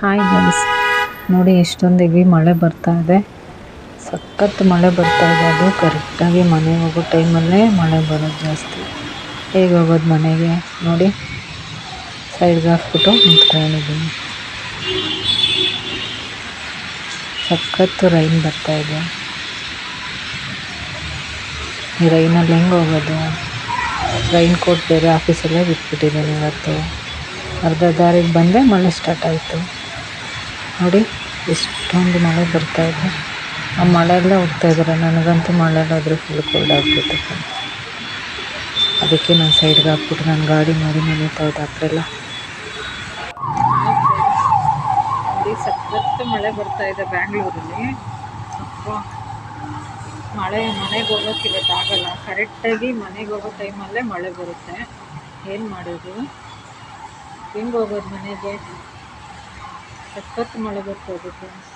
Hi guys, ನೋಡಿ ಎಷ್ಟೊಂದು heavy ಮಳೆ ಬರ್ತಾ ಇದೆ. ಸಖತ್ ಮಳೆ ಬರ್ತಾ ಇದೆ. ಅದು ಕರೆಕ್ಟಾಗಿ ಮನೆಗೆ ಹೋಗೋ ಟೈಮಲ್ಲೇ ಮಳೆ ಬರೋದು ಜಾಸ್ತಿ. ಹೇಗೆ ಹೋಗೋದು ಮನೆಗೆ ನೋಡಿ, ಸೈಡ್ಗೆ ಹಾಕ್ಬಿಟ್ಟು ನಿಂತ್ಕೊಂಡಿದ್ದೀನಿ. ಸಖತ್ತು ರೈನ್ ಬರ್ತಾ ಇದೆ. ಈ ರೈನಲ್ಲಿ ಹೆಂಗೆ ಹೋಗೋದು? ರೈನ್ ಕೋಟ್ ಬೇರೆ ಆಫೀಸಲ್ಲೇ ಬಿಟ್ಬಿಟ್ಟಿದ್ದೀನಿ ಇವತ್ತು. ಅರ್ಧ ದಾರಿಗೆ ಬಂದೆ ಮಳೆ ಸ್ಟಾರ್ಟ್ ಆಯಿತು. ನೋಡಿ ಎಷ್ಟೊಂದು ಮಳೆ ಬರ್ತಾ ಇದೆ. ಆ ಮಳೆಯಲ್ಲೇ ಹೋಗ್ತಾ ಇದ್ದಾರೆ. ನನಗಂತೂ ಮಳೆಯಲ್ಲಿ ಹೋದರೆ ಫುಲ್ ಕೋಲ್ಡ್ ಆಗಿಬಿಡುತ್ತೆ. ಅದಕ್ಕೆ ನಾನು ಸೈಡ್ಗೆ ಹಾಕ್ಬಿಟ್ಟು ನನ್ನ ಗಾಡಿ ನೋಡಿ ನೆನೀತಾ ಇದೆ ಆ ಕಡೆ ಎಲ್ಲ. ನೋಡಿ ಸಖತ್ತು ಮಳೆ ಬರ್ತಾ ಇದೆ ಬ್ಯಾಂಗ್ಳೂರಲ್ಲಿ. ಮನೆಗೆ ಹೋಗೋಕ್ಕೆ ಇವತ್ತಾಗಲ್ಲ. ಕರೆಕ್ಟಾಗಿ ಮನೆಗೆ ಹೋಗೋ ಟೈಮಲ್ಲೇ ಮಳೆ ಬರುತ್ತೆ. ಏನು ಮಾಡೋದು? ಹೆಂಗೆ ಹೋಗೋದು ಮನೆಗೆ? ಸಖತ್ತು ಮಳೆ ಬರ್ತಾ ಇದೆ ಫ್ರೆಂಡ್ಸ್.